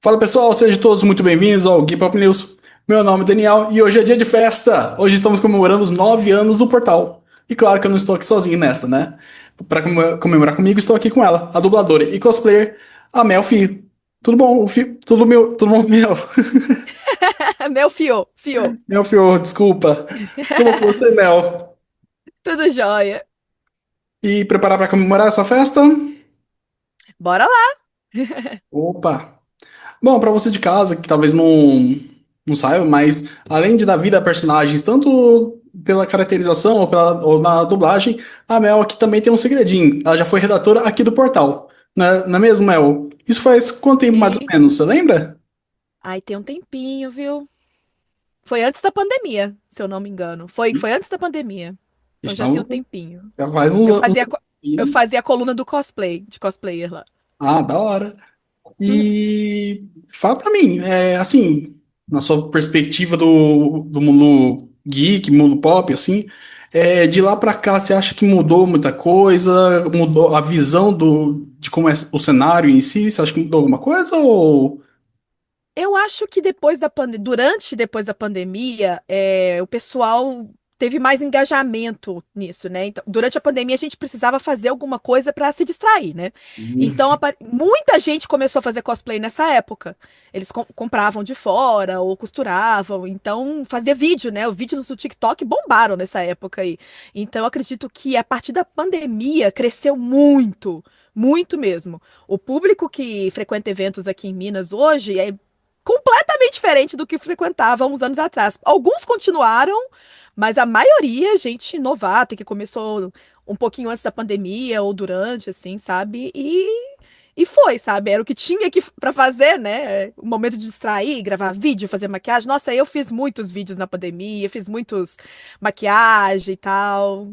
Fala pessoal, sejam todos muito bem-vindos ao Gui Pop News. Meu nome é Daniel e hoje é dia de festa. Hoje estamos comemorando os 9 anos do portal. E claro que eu não estou aqui sozinho nesta, né? Para comemorar comigo, estou aqui com ela, a dubladora e cosplayer, a Mel Fio. Tudo bom, Fio? Tudo bom, Mel? Meu fio, Mel Fio, desculpa. Tudo bom com você, Mel? tudo jóia. E preparar para comemorar essa festa? Bora lá. Opa! Bom, pra você de casa, que talvez não saiba, mas além de dar vida a personagens, tanto pela caracterização ou na dublagem, a Mel aqui também tem um segredinho. Ela já foi redatora aqui do portal. Não é mesmo, Mel? Isso faz quanto tempo mais ou Sim. menos, você lembra? Aí tem um tempinho, viu? Foi antes da pandemia, se eu não me engano. Foi antes da pandemia. Então já tem um Estamos, tempinho. já faz uns Eu anos. fazia, eu fazia a coluna do cosplay, de cosplayer lá. Ah, da hora. Uhum. E fala pra mim, assim, na sua perspectiva do mundo geek, mundo pop, assim, de lá pra cá, você acha que mudou muita coisa? Mudou a visão de como é o cenário em si? Você acha que mudou alguma coisa? Ou. Eu acho que depois da durante e depois da pandemia, o pessoal teve mais engajamento nisso, né? Então, durante a pandemia a gente precisava fazer alguma coisa para se distrair, né? Então muita gente começou a fazer cosplay nessa época. Eles compravam de fora ou costuravam, então fazia vídeo, né? Os vídeos do TikTok bombaram nessa época aí. Então eu acredito que a partir da pandemia cresceu muito. Muito mesmo. O público que frequenta eventos aqui em Minas hoje é completamente diferente do que frequentava uns anos atrás. Alguns continuaram, mas a maioria, gente novata, que começou um pouquinho antes da pandemia ou durante, assim, sabe? E foi, sabe? Era o que tinha que para fazer, né? O momento de distrair, gravar vídeo, fazer maquiagem. Nossa, eu fiz muitos vídeos na pandemia, fiz muitos maquiagem e tal.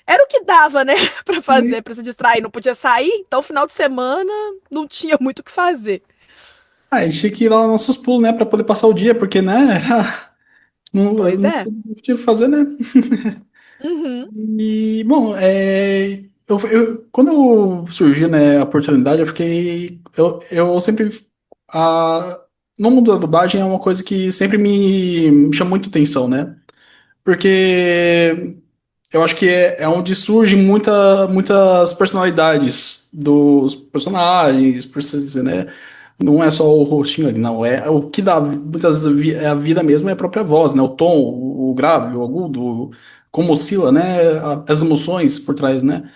Era o que dava, né, pra fazer, pra se distrair. Não podia sair, então final de semana não tinha muito o que fazer. Ah, a gente tinha que ir lá nos nossos pulos, né, pra poder passar o dia, porque, né, Pois não é. tinha o que fazer, né? Uhum. E, bom, quando surgiu, né, a oportunidade, eu fiquei. Eu sempre. A, no mundo da dublagem é uma coisa que sempre me chama muita atenção, né? Porque eu acho que é onde surgem muitas personalidades dos personagens, por assim dizer, né? Não é só o rostinho ali, não. É o que dá muitas vezes a vida mesmo é a própria voz, né? O tom, o grave, o agudo, como oscila, né? As emoções por trás, né?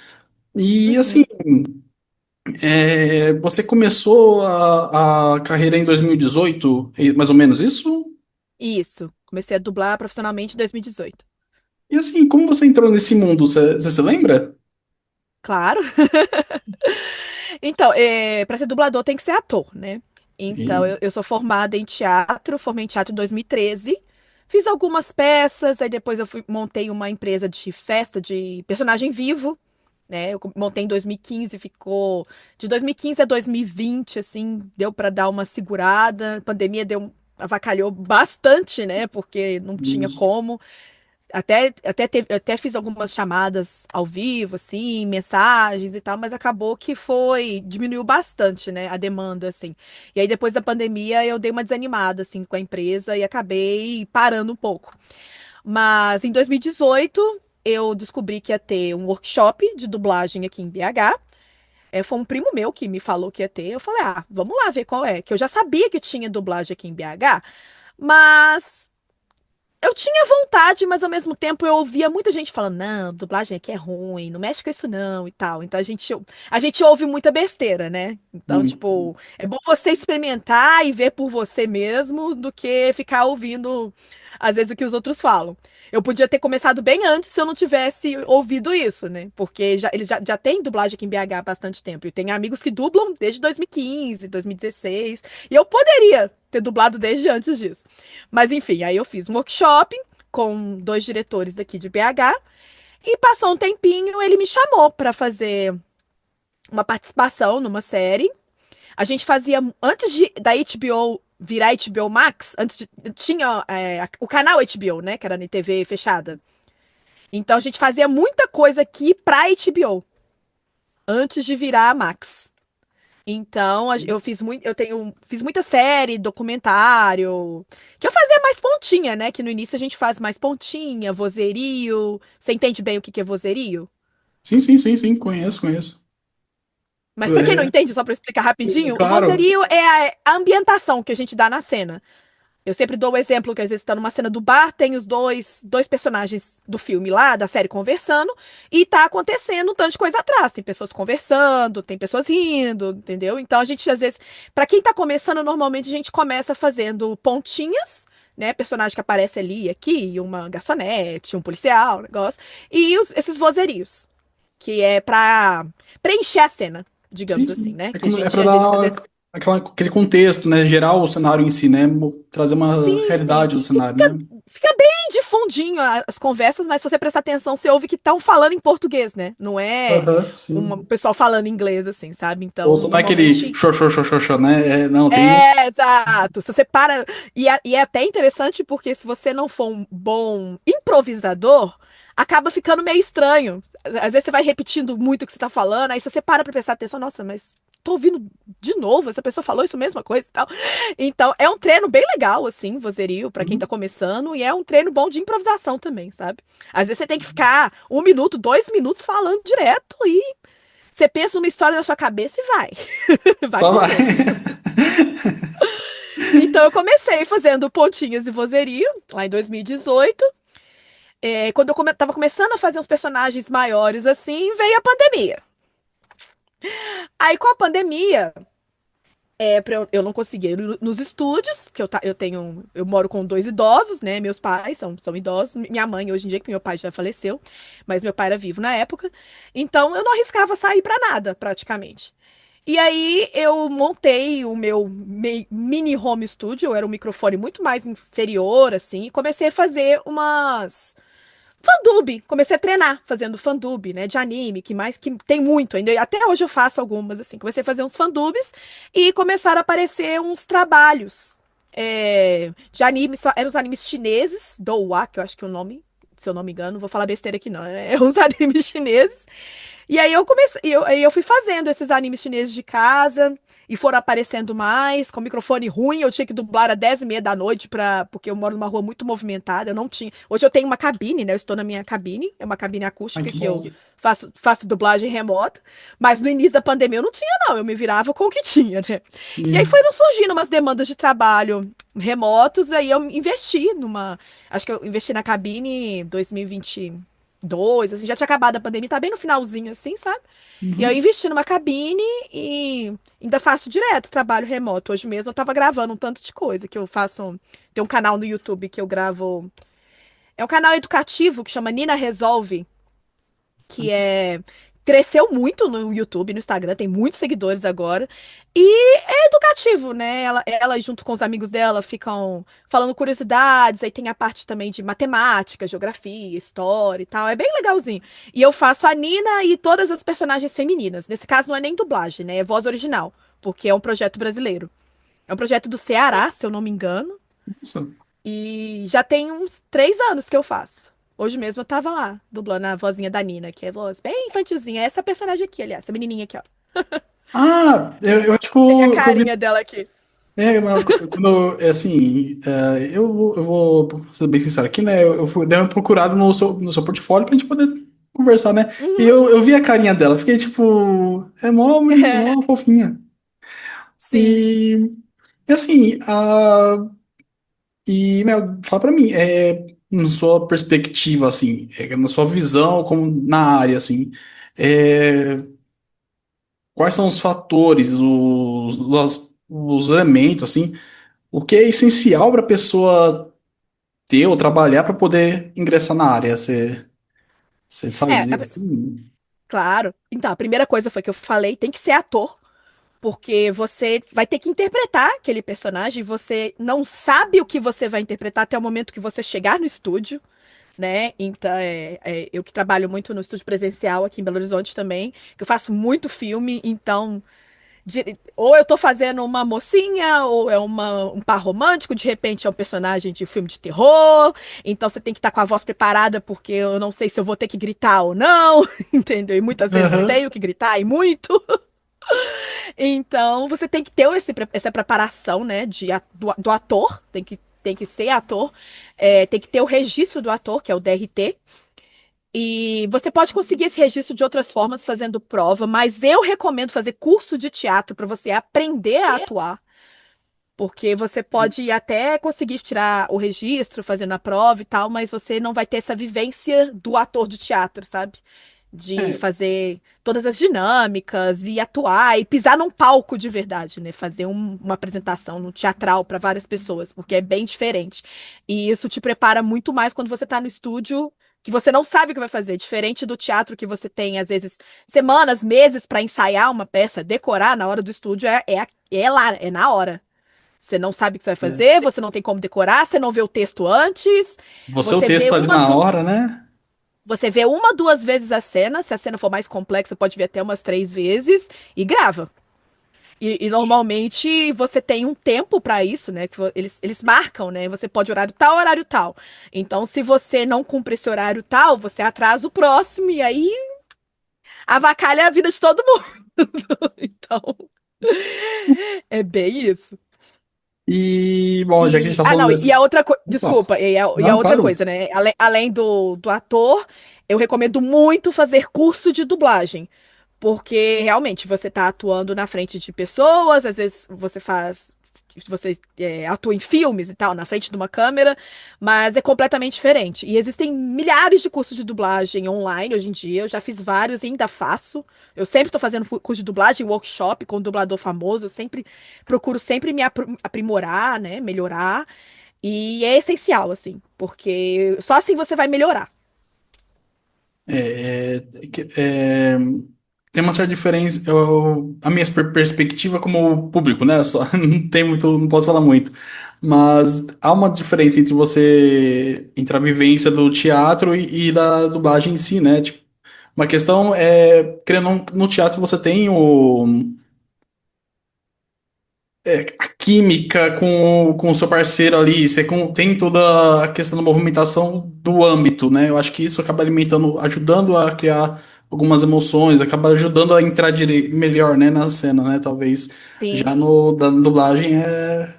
E assim, Uhum. você começou a carreira em 2018, mais ou menos isso? Isso. Comecei a dublar profissionalmente em 2018. E assim, como você entrou nesse mundo? Você se lembra? Claro. Então, para ser dublador tem que ser ator, né? Então, E- eu sou formada em teatro, formei em teatro em 2013. Fiz algumas peças, aí depois montei uma empresa de festa de personagem vivo, né? Eu montei em 2015, ficou de 2015 a 2020, assim, deu para dar uma segurada. A pandemia avacalhou bastante, né? Porque não tinha como. Até fiz algumas chamadas ao vivo, assim, mensagens e tal, mas acabou que diminuiu bastante, né, a demanda, assim. E aí, depois da pandemia, eu dei uma desanimada, assim, com a empresa e acabei parando um pouco. Mas em 2018, eu descobri que ia ter um workshop de dublagem aqui em BH. Foi um primo meu que me falou que ia ter. Eu falei, ah, vamos lá ver qual é. Que eu já sabia que tinha dublagem aqui em BH, mas eu tinha vontade, mas ao mesmo tempo eu ouvia muita gente falando, não, dublagem aqui é ruim, não mexe com isso não e tal. Então a gente ouve muita besteira, né? Então, tipo, é bom você experimentar e ver por você mesmo do que ficar ouvindo, às vezes, o que os outros falam. Eu podia ter começado bem antes se eu não tivesse ouvido isso, né? Porque eles já têm dublagem aqui em BH há bastante tempo. Eu tenho amigos que dublam desde 2015, 2016. E eu poderia ter dublado desde antes disso. Mas enfim, aí eu fiz um workshop com dois diretores daqui de BH e passou um tempinho, ele me chamou para fazer uma participação numa série. A gente fazia antes da HBO virar HBO Max, tinha o canal HBO, né, que era na TV fechada. Então a gente fazia muita coisa aqui pra HBO antes de virar a Max. Então, eu fiz muito, fiz muita série, documentário, que eu fazia mais pontinha, né? Que no início a gente faz mais pontinha, vozerio. Você entende bem o que que é vozerio? Sim, sim, sim, sim, conheço, conheço. Mas pra quem não É, entende, só pra explicar rapidinho, o claro. vozerio é a ambientação que a gente dá na cena. Eu sempre dou o exemplo que às vezes tá numa cena do bar, tem os dois personagens do filme lá, da série, conversando, e tá acontecendo um tanto de coisa atrás. Tem pessoas conversando, tem pessoas rindo, entendeu? Então a gente, às vezes, pra quem tá começando, normalmente a gente começa fazendo pontinhas, né? Personagem que aparece ali, aqui, uma garçonete, um policial, um negócio, e esses vozerios, que é pra preencher a cena, Sim, digamos assim, sim. né? É, Que a como, é gente, para às vezes, dar aquele contexto, né? Gerar o cenário em si, né? Trazer uma sim, sim. realidade do cenário, né? Fica bem de fundinho as conversas, mas se você prestar atenção, você ouve que estão falando em português, né? Não é Aham, um sim. pessoal falando inglês, assim, sabe? Ou Então, não é aquele normalmente. xoxô, xoxô, xoxô, né? É, não, tem um. É, exato. Se você para. E é até interessante porque se você não for um bom improvisador, acaba ficando meio estranho. Às vezes você vai repetindo muito o que você tá falando, aí se você para pra prestar atenção, nossa, mas tô ouvindo de novo, essa pessoa falou isso mesma coisa e tal. Então, é um treino bem legal, assim, vozerio, pra quem tá Uhum. começando, e é um treino bom de improvisação também, sabe? Às vezes você tem que ficar 1 minuto, 2 minutos falando direto e você pensa numa história na sua cabeça e vai. Vai Só vai. fazendo. Então, eu comecei fazendo pontinhas e vozerio, lá em 2018. Quando eu tava começando a fazer uns personagens maiores assim, veio a pandemia. Aí, com a pandemia, eu não conseguia ir nos estúdios, porque eu moro com 2 idosos, né? Meus pais são idosos. Minha mãe, hoje em dia, que meu pai já faleceu, mas meu pai era vivo na época. Então, eu não arriscava sair pra nada, praticamente. E aí eu montei o meu mini home studio, era um microfone muito mais inferior, assim, e comecei a fazer umas fandub. Comecei a treinar fazendo fandub, né, de anime, que tem muito ainda. Até hoje eu faço algumas, assim. Comecei a fazer uns fandubs e começaram a aparecer uns trabalhos de anime, eram os animes chineses, Douwa, que eu acho que é o nome, se eu não me engano, não vou falar besteira aqui não, uns animes chineses. E aí eu comecei, aí eu fui fazendo esses animes chineses de casa e foram aparecendo mais, com microfone ruim, eu tinha que dublar às 10h30 da noite porque eu moro numa rua muito movimentada, eu não tinha. Hoje eu tenho uma cabine, né? Eu estou na minha cabine, é uma cabine Ai, acústica que que eu bom. faço dublagem remota, mas no início da pandemia eu não tinha não, eu me virava com o que tinha, né? E aí Sim. foram surgindo umas demandas de trabalho remotos, aí eu investi acho que eu investi na cabine 2022, assim, já tinha acabado a pandemia, tá bem no finalzinho, assim, sabe? E aí eu Uhum. investi numa cabine e ainda faço direto trabalho remoto. Hoje mesmo eu tava gravando um tanto de coisa que eu faço. Tem um canal no YouTube que eu gravo. É um canal educativo que chama Nina Resolve, que cresceu muito no YouTube, no Instagram, tem muitos seguidores agora. E é educativo, né? Ela junto com os amigos dela ficam falando curiosidades, aí tem a parte também de matemática, geografia, história e tal. É bem legalzinho. E eu faço a Nina e todas as personagens femininas. Nesse caso não é nem dublagem, né? É voz original, porque é um projeto brasileiro. É um projeto do Ceará, se eu não me engano. Nossa. E já tem uns 3 anos que eu faço. Hoje mesmo eu tava lá, dublando a vozinha da Nina, que é voz bem infantilzinha. É essa personagem aqui, aliás, essa menininha aqui, ó. Ah, eu acho Tem a que eu vi. carinha dela aqui. Mas quando, assim, eu vou ser bem sincero aqui, né? Dei uma procurada no seu portfólio pra gente poder conversar, né? E Uhum. eu vi a carinha dela, fiquei tipo, é mó fofinha. Sim. E, e assim, Mel, fala pra mim, na sua perspectiva, assim, na sua visão como na área, assim, é, quais são os fatores, os elementos, assim, o que é essencial para a pessoa ter ou trabalhar para poder ingressar na área? Você sabe É, dizer assim? claro. Então, a primeira coisa foi que eu falei, tem que ser ator, porque você vai ter que interpretar aquele personagem, você não sabe o que você vai interpretar até o momento que você chegar no estúdio, né? Então, eu que trabalho muito no estúdio presencial aqui em Belo Horizonte também, que eu faço muito filme, então ou eu tô fazendo uma mocinha, ou é um par romântico, de repente é um personagem de filme de terror, então você tem que estar com a voz preparada, porque eu não sei se eu vou ter que gritar ou não, entendeu? E muitas vezes eu Aham. tenho que gritar, e muito. Então, você tem que ter essa preparação, né, do ator, tem que ser ator, tem que ter o registro do ator, que é o DRT, e você pode conseguir esse registro de outras formas, fazendo prova, mas eu recomendo fazer curso de teatro para você aprender a atuar, porque você pode até conseguir tirar o registro fazendo a prova e tal, mas você não vai ter essa vivência do ator de teatro, sabe? De É, fazer todas as dinâmicas e atuar e pisar num palco de verdade, né? Fazer uma apresentação no teatral para várias pessoas, porque é bem diferente. E isso te prepara muito mais quando você tá no estúdio, que você não sabe o que vai fazer, diferente do teatro que você tem às vezes semanas, meses para ensaiar uma peça, decorar na hora do estúdio é lá, é na hora. Você não sabe o que você vai é. fazer, você não tem como decorar, você não vê o texto antes, Você o você vê texto ali uma, na hora, né? você vê uma, duas vezes a cena. Se a cena for mais complexa, pode ver até umas três vezes e grava. E normalmente você tem um tempo pra isso, né? Eles marcam, né? Você pode horário tal, horário tal. Então, se você não cumpre esse horário tal, você atrasa o próximo e aí avacalha a vida de todo mundo. Então, é bem isso. E, bom, já que a gente tá Ah, falando não, e desse. a outra coisa, Opa, desculpa, e a não, outra claro. coisa, né? Além do ator, eu recomendo muito fazer curso de dublagem. Porque realmente você está atuando na frente de pessoas, às vezes você atua em filmes e tal, na frente de uma câmera, mas é completamente diferente. E existem milhares de cursos de dublagem online hoje em dia. Eu já fiz vários e ainda faço. Eu sempre estou fazendo curso de dublagem, workshop com um dublador famoso. Eu sempre procuro sempre me aprimorar, né, melhorar. E é essencial, assim, porque só assim você vai melhorar. É, tem uma certa diferença. A minha perspectiva como público, né? Só, não tem muito, não posso falar muito. Mas há uma diferença entre entre a vivência do teatro e da dublagem em si, né? Tipo, uma questão é, querendo ou não, no teatro você tem a química com o seu parceiro ali, tem toda a questão da movimentação do âmbito, né? Eu acho que isso acaba alimentando, ajudando a criar algumas emoções, acaba ajudando a entrar melhor, né, na cena, né? Talvez já Sim. no da dublagem é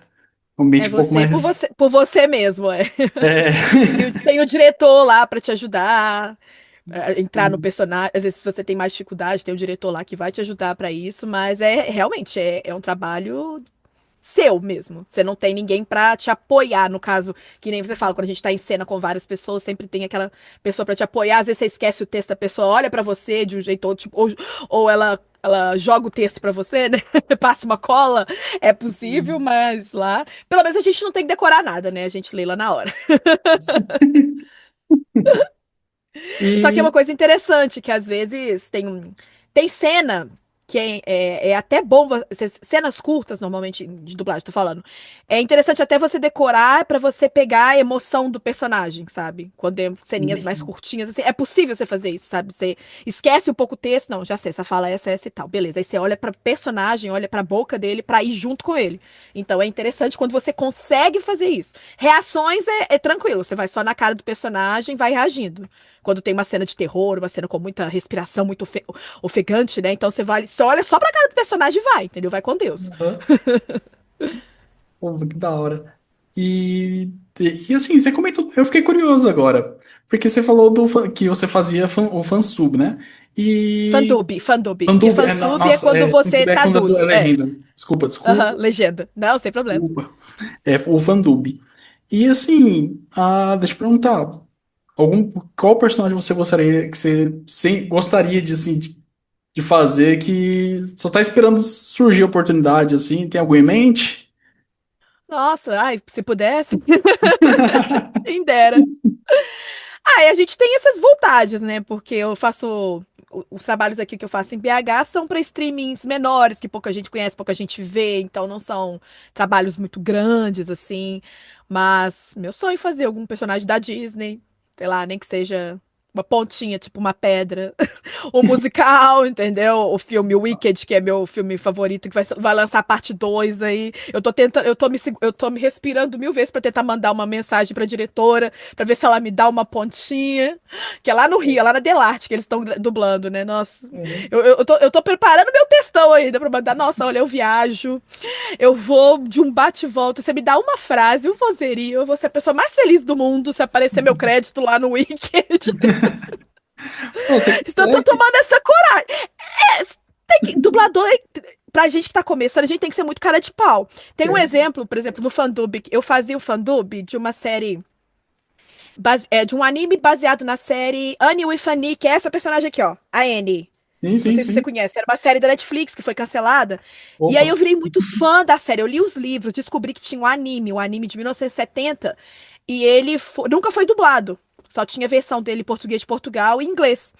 um É ambiente um pouco você mais. por você mesmo, é. É. Tem o diretor lá pra te ajudar a entrar no personagem. Às vezes, se você tem mais dificuldade, tem o diretor lá que vai te ajudar pra isso, mas é realmente é um trabalho seu mesmo. Você não tem ninguém pra te apoiar, no caso, que nem você fala, quando a gente tá em cena com várias pessoas, sempre tem aquela pessoa pra te apoiar. Às vezes você esquece o texto, a pessoa olha pra você de um jeito ou tipo, ou ela joga o texto pra você, né? Passa uma cola, é possível, mas lá, pelo menos a gente não tem que decorar nada, né? A gente lê lá na hora. Só que é uma E coisa interessante, que às vezes tem cena que é até bom, cenas curtas, normalmente, de dublagem, tô falando. É interessante até você decorar pra você pegar a emoção do personagem, sabe? Quando é ceninhas mais curtinhas, assim, é possível você fazer isso, sabe? Você esquece um pouco o texto, não, já sei, essa fala é essa e tal, beleza. Aí você olha pra personagem, olha pra boca dele pra ir junto com ele. Então é interessante quando você consegue fazer isso. Reações é tranquilo, você vai só na cara do personagem, vai reagindo. Quando tem uma cena de terror, uma cena com muita respiração, muito ofegante, né? Então você vai, só olha só pra cara do personagem e vai, entendeu? Vai com Deus. aham. Pô, que da hora. E assim, você comentou, eu fiquei curioso agora, porque você falou que você fazia o fansub, né? E Fandub. Porque Fandub, fansub é nossa, quando fansub você é quando é traduz. É. legenda. Desculpa, Aham, desculpa, legenda. Não, sem problema. desculpa. É o Fandub. E assim, deixa eu perguntar, qual personagem você gostaria que gostaria de assim de fazer que só tá esperando surgir a oportunidade assim? Tem algum em mente? Nossa, ai, se pudesse, quem dera. Ah, e a gente tem essas vontades, né? Porque eu faço. Os trabalhos aqui que eu faço em BH são para streamings menores, que pouca gente conhece, pouca gente vê, então não são trabalhos muito grandes, assim. Mas meu sonho é fazer algum personagem da Disney, sei lá, nem que seja. uma pontinha, tipo uma pedra. O musical, entendeu? O filme Wicked, que é meu filme favorito, que vai lançar a parte 2 aí. Eu tô tentando, eu tô me respirando 1000 vezes pra tentar mandar uma mensagem pra diretora, pra ver se ela me dá uma pontinha. Que é lá no Rio, é lá na Delarte que eles estão dublando, né? Nossa. Uhum. Eu tô preparando meu textão ainda pra mandar. Nossa, olha, eu viajo, eu vou de um bate e volta. Você me dá uma frase, um vozerio, eu vou ser a pessoa mais feliz do mundo se aparecer meu crédito lá no Wicked. Pô, você Então eu tô consegue? tomando essa coragem. Dublador, pra gente que tá começando, a gente tem que ser muito cara de pau. Tem um exemplo, por exemplo, no Fandub, eu fazia o Fandub de uma série, de um anime baseado na série Annie with Annie, que é essa personagem aqui, ó, a Annie. Sim, Não sim, sei se você sim. conhece, era uma série da Netflix que foi cancelada. E aí Opa. eu virei muito fã da série. Eu li os livros, descobri que tinha um anime de 1970, e ele nunca foi dublado. Só tinha versão dele em português de Portugal e inglês.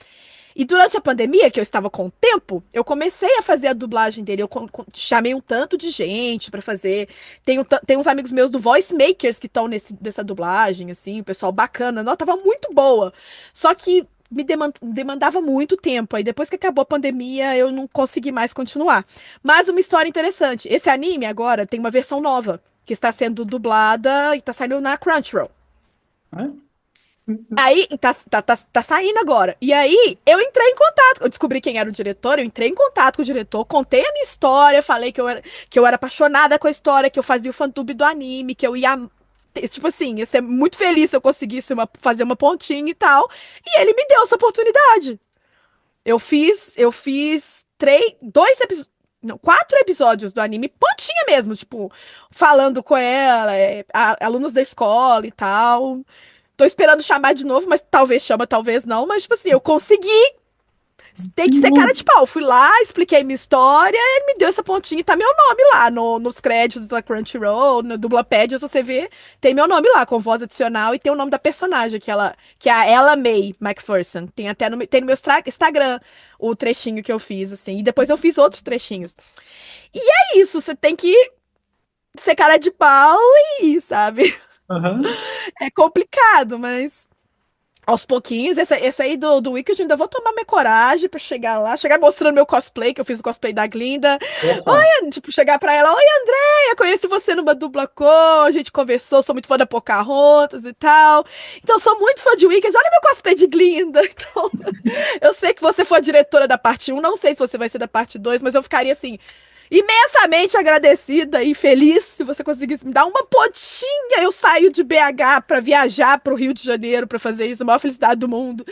E durante a pandemia, que eu estava com tempo, eu comecei a fazer a dublagem dele. Eu chamei um tanto de gente pra fazer. Tem uns amigos meus do Voice Makers que estão nessa dublagem, assim, o pessoal bacana. Não, tava muito boa. Só que demandava muito tempo. Aí depois que acabou a pandemia, eu não consegui mais continuar. Mas uma história interessante. Esse anime agora tem uma versão nova, que está sendo dublada e está saindo na Crunchyroll. É? Aí, tá saindo agora. E aí, eu entrei em contato. Eu descobri quem era o diretor, eu entrei em contato com o diretor, contei a minha história, falei que eu era apaixonada com a história, que eu fazia o fantube do anime, que eu ia. Tipo assim, ia ser muito feliz se eu conseguisse fazer uma pontinha e tal. E ele me deu essa oportunidade. Eu fiz não, 4 episódios do anime, pontinha mesmo, tipo, falando com ela, alunos da escola e tal. Tô esperando chamar de novo, mas talvez chama, talvez não. Mas, tipo assim, eu consegui. Tem Que que ser bom. cara de pau. Fui lá, expliquei minha história, ele me deu essa pontinha e tá meu nome lá nos créditos da Crunchyroll, no Dublapédia, se você ver, tem meu nome lá, com voz adicional, e tem o nome da personagem, que é a Ella May McPherson. Tem até tem no meu Instagram o trechinho que eu fiz, assim. E depois eu fiz outros trechinhos. E é isso, você tem que ser cara de pau e ir, sabe? Aham. É complicado, mas aos pouquinhos, esse aí do Wicked, eu ainda vou tomar minha coragem pra chegar lá, chegar mostrando meu cosplay, que eu fiz o cosplay da Glinda. Opa. Oi, tipo, chegar pra ela, oi, Andréia, conheci você numa dupla cor, a gente conversou, sou muito fã da Pocahontas e tal. Então, sou muito fã de Wicked, olha meu cosplay de Glinda. Então, eu sei que você foi a diretora da parte 1, não sei se você vai ser da parte 2, mas eu ficaria assim, imensamente agradecida e feliz se você conseguisse me dar uma pontinha. Eu saio de BH pra viajar pro Rio de Janeiro pra fazer isso, a maior felicidade do mundo.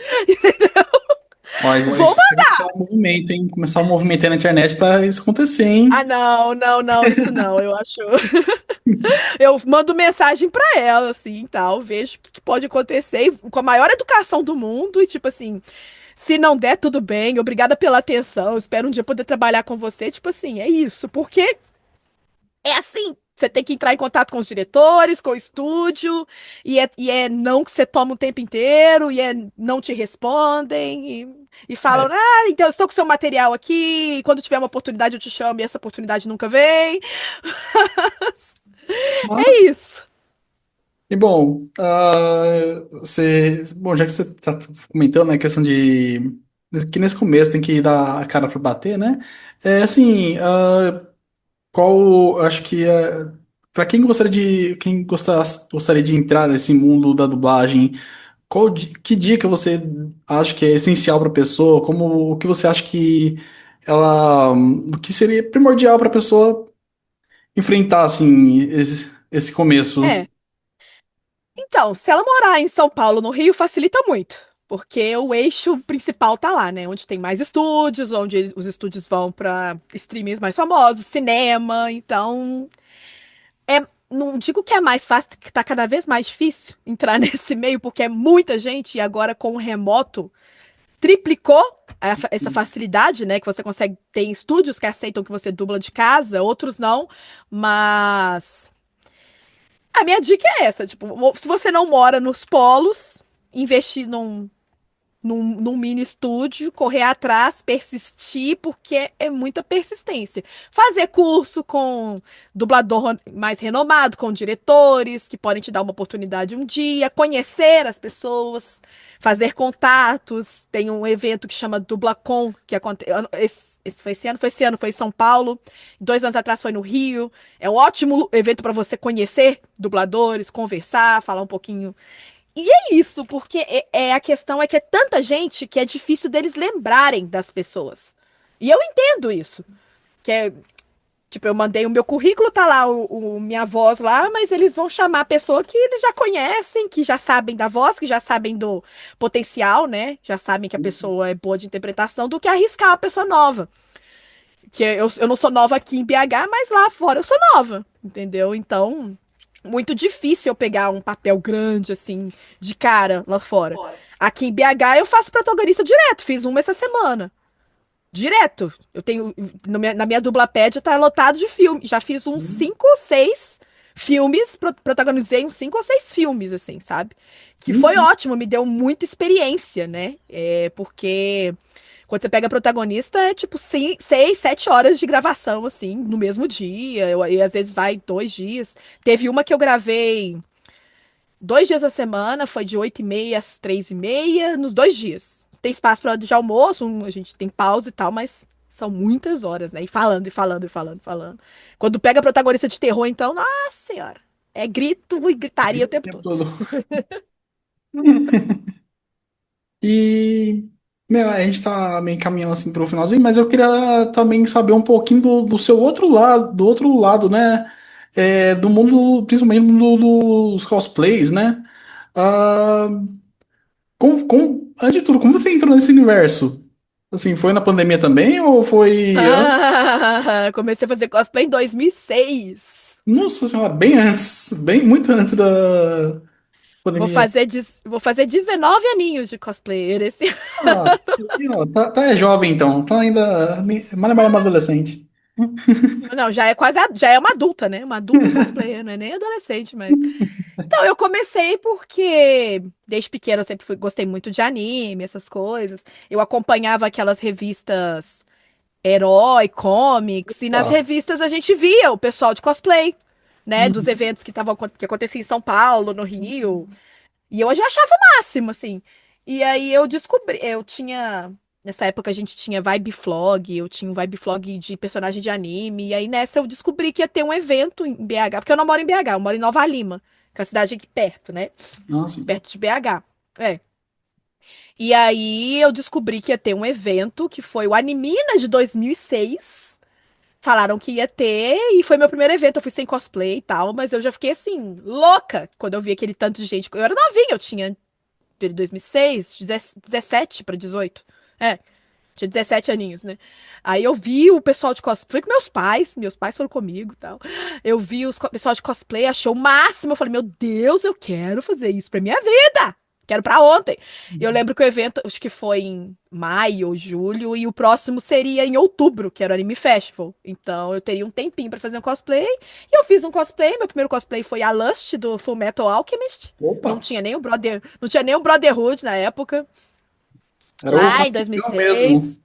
Ó, Vou isso tem que começar um movimento, hein? Começar um movimento aí na internet pra isso acontecer, Ah, hein? não, não, não, isso não. Eu acho. Eu mando mensagem pra ela, assim, tal, vejo o que pode acontecer com a maior educação do mundo e, tipo assim, se não der, tudo bem, obrigada pela atenção, espero um dia poder trabalhar com você, tipo assim, é isso, porque é assim. Você tem que entrar em contato com os diretores, com o estúdio, e é não que você toma o tempo inteiro, e é não te respondem, e falam, É. ah, então eu estou com seu material aqui, e quando tiver uma oportunidade eu te chamo, e essa oportunidade nunca vem. É Mas, isso. e bom, bom, já que você tá comentando, né, a questão de que nesse começo tem que dar a cara pra bater, né? É assim, acho que para gostaria de entrar nesse mundo da dublagem, que dica você acha que é essencial para a pessoa? Como o que você acha que o que seria primordial para a pessoa enfrentar assim esse começo? É. Então, se ela morar em São Paulo, no Rio, facilita muito. Porque o eixo principal tá lá, né? Onde tem mais estúdios, onde os estúdios vão para streamings mais famosos, cinema. Então, não digo que é mais fácil, que tá cada vez mais difícil entrar nesse meio, porque é muita gente, e agora com o remoto triplicou essa facilidade, né? Que você consegue. Tem estúdios que aceitam que você dubla de casa, outros não, mas. A minha dica é essa, tipo, se você não mora nos polos, investir num mini estúdio, correr atrás, persistir, porque é muita persistência. Fazer curso com dublador mais renomado, com diretores que podem te dar uma oportunidade um dia, conhecer as pessoas, fazer contatos. Tem um evento que chama Dublacon, que aconteceu. Esse foi esse ano? Foi esse ano, foi em São Paulo. 2 anos atrás foi no Rio. É um ótimo evento para você conhecer dubladores, conversar, falar um pouquinho. E é isso, porque a questão é que é tanta gente que é difícil deles lembrarem das pessoas. E eu entendo isso. Que é, tipo, eu mandei o meu currículo, tá lá minha voz lá, mas eles vão chamar a pessoa que eles já conhecem, que já sabem da voz, que já sabem do potencial, né? Já sabem que a pessoa é boa de interpretação, do que arriscar uma pessoa nova. Que eu não sou nova aqui em BH, mas lá fora eu sou nova, entendeu? Então, muito difícil eu pegar um papel grande, assim, de cara lá fora. Aqui em BH eu faço protagonista direto, fiz uma essa semana. Direto. Eu tenho. Na minha dublapédia tá lotado de filme. Já fiz uns Sim, 5 ou 6 filmes, protagonizei uns 5 ou 6 filmes, assim, sabe? Que sim, foi sim. ótimo, me deu muita experiência, né? Porque quando você pega protagonista, é tipo 6, 7 horas de gravação, assim, no mesmo dia. E às vezes vai 2 dias. Teve uma que eu gravei 2 dias da semana, foi de 8h30 às 3h30, nos 2 dias. Tem espaço para hora de almoço, a gente tem pausa e tal, mas são muitas horas, né? E falando, e falando, e falando, e falando. Quando pega protagonista de terror, então, nossa senhora. É grito e gritaria o O tempo tempo todo. todo. E, meu, a gente tá meio caminhando assim pro finalzinho, mas eu queria também saber um pouquinho do seu outro lado, né? Do mundo, principalmente do mundo dos cosplays, né? Ah, antes de tudo, como você entrou nesse universo? Assim, foi na pandemia também ou foi antes? Comecei a fazer cosplay em 2006. Nossa senhora, bem antes, bem muito antes da pandemia. Vou fazer 19 aninhos de cosplayer esse. Ah, ó, tá é jovem então, tá ainda mais adolescente. Não, já é quase, já é uma adulta, né? Uma adulta cosplayer, não é nem adolescente, mas. Então, eu comecei porque desde pequena eu sempre gostei muito de anime, essas coisas. Eu acompanhava aquelas revistas Herói, Comics, e nas Ah, revistas a gente via o pessoal de cosplay, né? Dos eventos que aconteciam em São Paulo, no Rio. E eu já achava o máximo, assim. E aí eu descobri, eu tinha. Nessa época a gente tinha Vibe Flog, eu tinha um Vibe Flog de personagem de anime. E aí nessa eu descobri que ia ter um evento em BH, porque eu não moro em BH, eu moro em Nova Lima, que é a cidade aqui perto, né? nossa. Perto de BH. É. E aí eu descobri que ia ter um evento que foi o Animina de 2006. Falaram que ia ter e foi meu primeiro evento. Eu fui sem cosplay e tal, mas eu já fiquei assim, louca quando eu vi aquele tanto de gente. Eu era novinha, eu tinha 2006, 17 para 18. É, tinha 17 aninhos, né? Aí eu vi o pessoal de cosplay, fui com meus pais foram comigo e tal. Eu vi o pessoal de cosplay, achei o máximo. Eu falei, meu Deus, eu quero fazer isso pra minha vida. Quero pra ontem. Eu lembro que o evento, acho que foi em maio ou julho, e o próximo seria em outubro, que era o Anime Festival. Então eu teria um tempinho pra fazer um cosplay. E eu fiz um cosplay. Meu primeiro cosplay foi a Lust do Full Metal Alchemist. Opa, Não tinha nem o Brotherhood na época. era o Lá em classicão mesmo. 2006.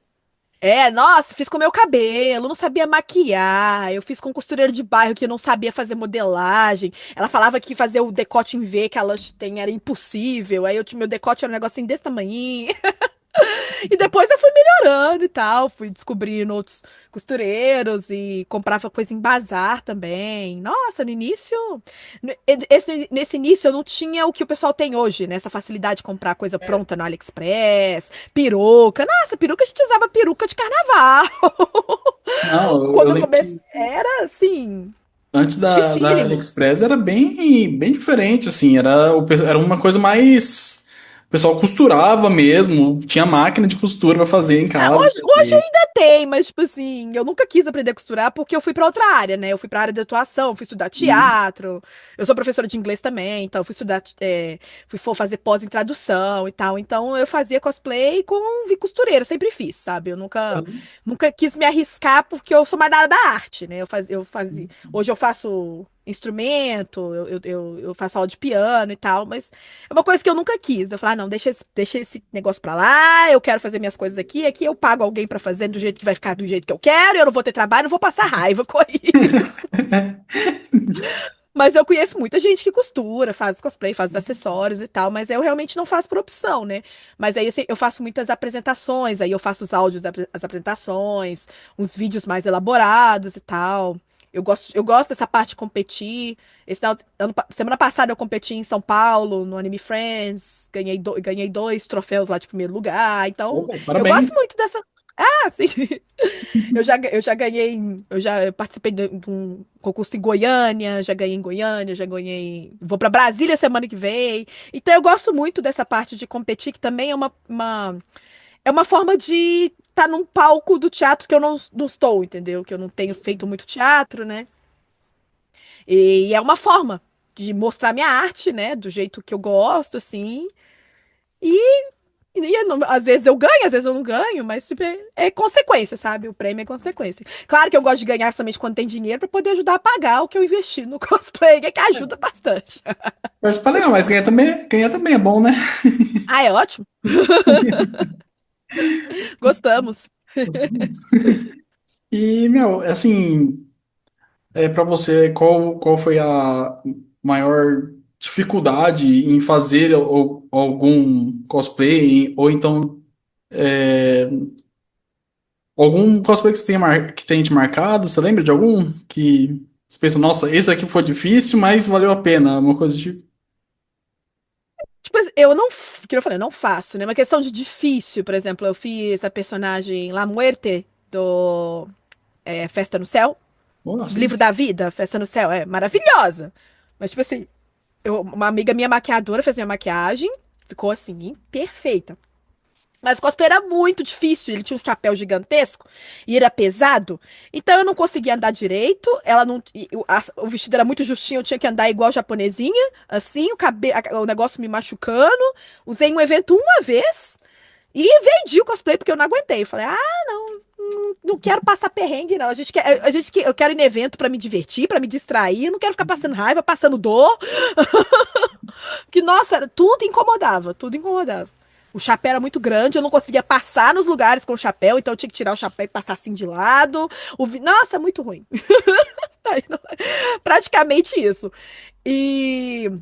É, nossa, fiz com meu cabelo, não sabia maquiar. Eu fiz com costureira de bairro que não sabia fazer modelagem. Ela falava que fazer o decote em V que a Lush tem era impossível. Aí eu tinha meu decote era um negocinho desse tamanho. E depois eu fui melhorando e tal, fui descobrindo outros costureiros e comprava coisa em bazar também. Nossa, no início, nesse início eu não tinha o que o pessoal tem hoje, né? Essa facilidade de comprar coisa pronta no AliExpress, peruca. Nossa, peruca a gente usava peruca de carnaval. Não, eu Quando eu lembro comecei, que era assim, antes da dificílimo. AliExpress era bem diferente, assim, era uma coisa mais. O pessoal costurava mesmo, tinha máquina de costura pra fazer em Ah, casa. hoje ainda tem, mas, tipo assim, eu nunca quis aprender a costurar porque eu fui pra outra área, né? Eu fui pra área de atuação, fui estudar Hum, teatro. Eu sou professora de inglês também, então eu fui estudar, fazer pós em tradução e tal. Então eu fazia cosplay com costureira, sempre fiz, sabe? Eu nunca quis me arriscar porque eu sou mais da área da arte, né? Hoje eu faço. instrumento, eu faço aula de piano e tal, mas é uma coisa que eu nunca quis. Eu falei, ah, não, deixa esse negócio pra lá, eu quero fazer minhas coisas aqui, aqui eu pago alguém pra fazer do jeito que vai ficar do jeito que eu quero, eu não vou ter trabalho, não vou passar raiva com isso. Mas eu conheço muita gente que costura, faz cosplay, faz os acessórios e tal, mas eu realmente não faço por opção, né? Mas aí assim, eu faço muitas apresentações, aí eu faço os áudios das apresentações, uns vídeos mais elaborados e tal. Eu gosto dessa parte de competir. Semana passada eu competi em São Paulo, no Anime Friends, ganhei dois troféus lá de primeiro lugar. Então, Opa, eu gosto parabéns. muito dessa. Ah, sim. Eu já ganhei, eu já participei de um concurso em Goiânia, já ganhei em Goiânia, já ganhei. Vou para Brasília semana que vem. Então eu gosto muito dessa parte de competir, que também é é uma forma de estar num palco do teatro que eu não estou, entendeu? Que eu não tenho feito muito teatro, né? E é uma forma de mostrar minha arte, né? Do jeito que eu gosto, assim. E às vezes eu ganho, às vezes eu não ganho, mas tipo, é consequência, sabe? O prêmio é consequência. Claro que eu gosto de ganhar somente quando tem dinheiro pra poder ajudar a pagar o que eu investi no cosplay, que ajuda bastante. Parece legal, mas ganhar também é bom, né? Ah, é ótimo. Gostamos. Gostei muito. E, meu, assim, para você, qual foi a maior dificuldade em fazer algum cosplay, ou então é, algum cosplay que você que tenha te marcado? Você lembra de algum que você pensou, nossa, esse aqui foi difícil, mas valeu a pena, uma coisa do tipo. Tipo, eu não, que eu falei, eu não faço, né? Uma questão de difícil, por exemplo, eu fiz a personagem La Muerte do Festa no Céu, Oh, Livro assim, da Vida, Festa no Céu, é maravilhosa. Mas, tipo assim, uma amiga minha maquiadora fez minha maquiagem, ficou assim, perfeita. Mas o cosplay era muito difícil. Ele tinha um chapéu gigantesco e era pesado. Então eu não conseguia andar direito. Ela não, o vestido era muito justinho. Eu tinha que andar igual japonesinha, assim, o negócio me machucando. Usei um evento uma vez e vendi o cosplay porque eu não aguentei. Eu falei, ah, não quero passar perrengue, não. Eu quero ir em evento pra me divertir, pra me distrair. Eu não quero ficar passando raiva, passando dor. Que, nossa, tudo incomodava, tudo incomodava. O chapéu era muito grande, eu não conseguia passar nos lugares com o chapéu, então eu tinha que tirar o chapéu e passar assim de lado. Nossa, muito ruim. Praticamente isso. E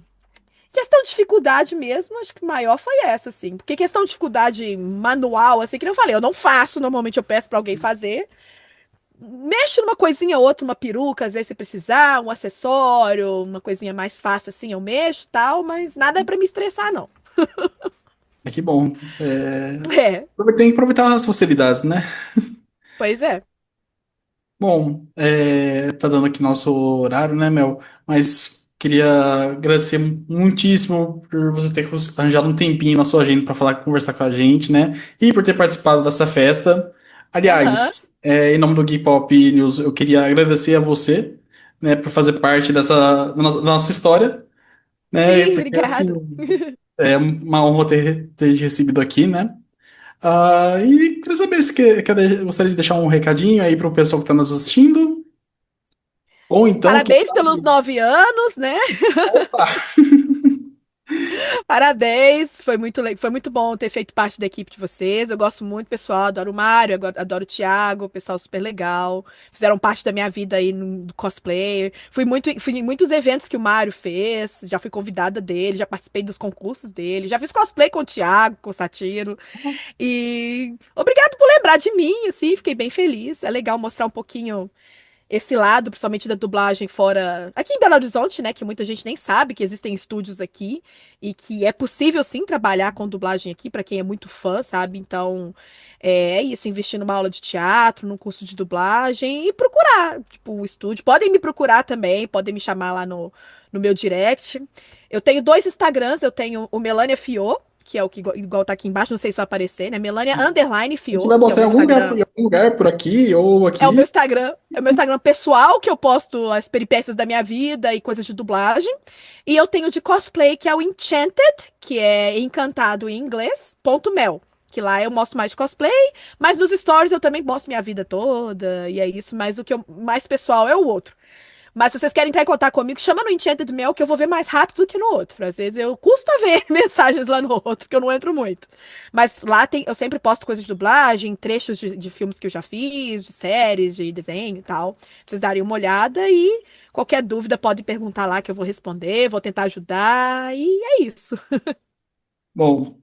questão de dificuldade mesmo, acho que maior foi essa, assim. Porque questão de dificuldade manual, assim, que nem eu falei, eu não faço, normalmente eu peço pra alguém fazer. Mexo numa coisinha ou outra, uma peruca, às vezes se precisar, um acessório, uma coisinha mais fácil assim, eu mexo e tal, mas nada é pra me estressar, não. que bom. É, Tem que aproveitar as facilidades, né? pois é. Bom, tá dando aqui nosso horário, né, Mel? Mas queria agradecer muitíssimo por você ter arranjado um tempinho na sua agenda para falar, conversar com a gente, né? E por ter participado dessa festa. Aham. Aliás, em nome do Geek Pop News, eu queria agradecer a você, né, por fazer parte da nossa história, né? Sim, Porque assim, obrigado. é uma honra ter te recebido aqui, né? E queria saber se gostaria de deixar um recadinho aí para o pessoal que está nos assistindo. Ou então, quem Parabéns pelos sabe? 9 anos, né? Opa! Parabéns, foi muito bom ter feito parte da equipe de vocês. Eu gosto muito, pessoal, adoro o Mário, adoro o Thiago, pessoal super legal. Fizeram parte da minha vida aí no cosplay. Fui em muitos eventos que o Mário fez, já fui convidada dele, já participei dos concursos dele, já fiz cosplay com o Thiago, com o Satiro. E obrigado por lembrar de mim, assim, fiquei bem feliz. É legal mostrar um pouquinho esse lado, principalmente da dublagem fora. Aqui em Belo Horizonte, né? Que muita gente nem sabe que existem estúdios aqui e que é possível sim trabalhar com dublagem aqui, para quem é muito fã, sabe? Então, é isso, investir numa aula de teatro, num curso de dublagem e procurar, tipo, o estúdio. Podem me procurar também, podem me chamar lá no meu direct. Eu tenho dois Instagrams, eu tenho o Melania Fiô, que é o que igual tá aqui embaixo, não sei se vai aparecer, né? Melania Underline A gente Fiô, vai que é o botar meu Instagram. em algum lugar por aqui ou aqui. É o meu Instagram pessoal, que eu posto as peripécias da minha vida e coisas de dublagem. E eu tenho de cosplay, que é o Enchanted, que é encantado em inglês, ponto mel. Que lá eu mostro mais de cosplay, mas nos stories eu também mostro minha vida toda, e é isso, mas o que eu mais pessoal é o outro. Mas se vocês querem entrar em contato comigo, chama no Enchanted Mail que eu vou ver mais rápido do que no outro. Às vezes eu custo a ver mensagens lá no outro, que eu não entro muito. Mas lá tem, eu sempre posto coisas de dublagem, trechos de filmes que eu já fiz, de séries, de desenho e tal. Pra vocês darem uma olhada e qualquer dúvida pode perguntar lá que eu vou responder, vou tentar ajudar. E é isso. Bom,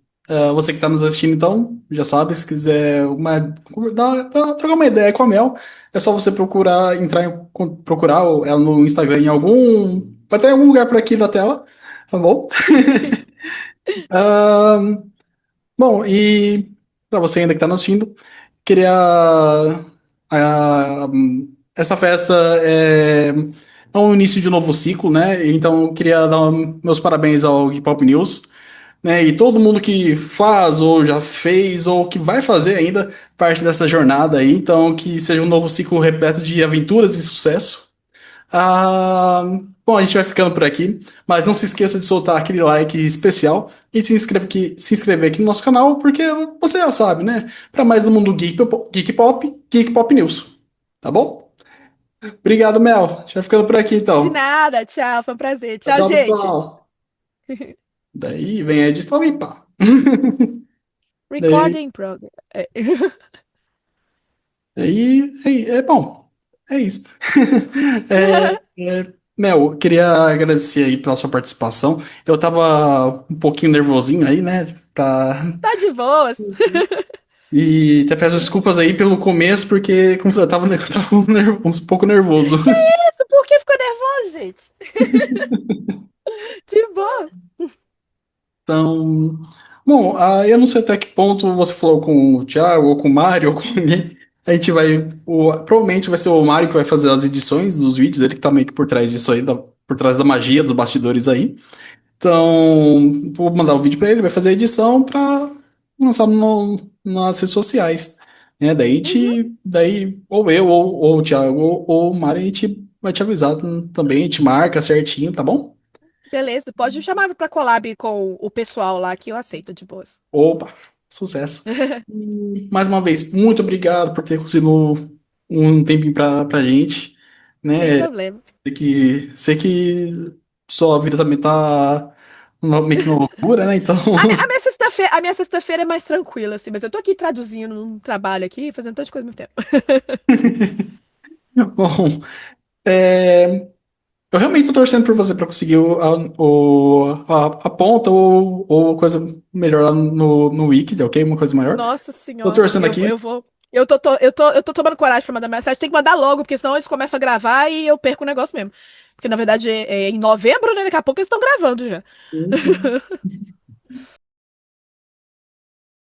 você que está nos assistindo, então, já sabe, se quiser trocar uma ideia com a Mel, é só você procurar, procurar ela no Instagram em algum. Vai ter em algum lugar por aqui da tela, tá bom? Ah, bom, e para você ainda que está nos assistindo, queria. ah, essa festa é um início de um novo ciclo, né? Então, eu queria dar meus parabéns ao Hip Hop News, né? E todo mundo que faz, ou já fez, ou que vai fazer ainda parte dessa jornada aí. Então, que seja um novo ciclo repleto de aventuras e sucesso. Ah, bom, a gente vai ficando por aqui, mas não se esqueça de soltar aquele like especial e se inscrever aqui no nosso canal, porque você já sabe, né? Para mais do mundo Geek Pop News. Tá bom? Obrigado, Mel. A gente vai ficando por aqui De então. nada, tchau, foi um prazer. Tchau, Tchau, tchau, gente. pessoal. Daí vem a edição e pá. Daí Recording program. É. É bom. É isso. Mel, eu queria agradecer aí pela sua participação. Eu tava um pouquinho nervosinho aí, né? Tá de boas. E até peço desculpas aí pelo começo, porque como eu falei, eu tava um pouco nervoso. Isso, por que ficou nervoso, gente? De boa. Então, bom, eu não sei até que ponto você falou com o Thiago, ou com o Mário, ou com alguém. A gente vai. Provavelmente vai ser o Mário que vai fazer as edições dos vídeos, ele que tá meio que por trás disso aí, por trás da magia dos bastidores aí. Então, vou mandar o vídeo pra ele, vai fazer a edição pra lançar nas redes sociais. Né? Uhum. Daí, ou eu, ou o Thiago, ou o Mário, a gente vai te avisar também, a gente marca certinho, tá bom? Beleza, pode me chamar pra collab com o pessoal lá que eu aceito de boas. Opa, sucesso. E, mais uma vez, muito obrigado por ter conseguido um tempinho pra gente, Sem né? problema. Sei que sua vida também tá meio que uma loucura, né? Então, A minha sexta-feira é mais tranquila, assim, mas eu tô aqui traduzindo um trabalho aqui, fazendo tanta coisa ao mesmo tempo. bom, eu realmente tô torcendo por você pra conseguir a ponta ou coisa melhor lá no Wiki, ok? Uma coisa maior. Nossa Tô senhora, torcendo aqui. eu vou. Eu tô tomando coragem pra mandar mensagem. Tem que mandar logo, porque senão eles começam a gravar e eu perco o negócio mesmo. Porque na verdade é em novembro, né? Daqui a pouco eles estão gravando já. Sim, sim.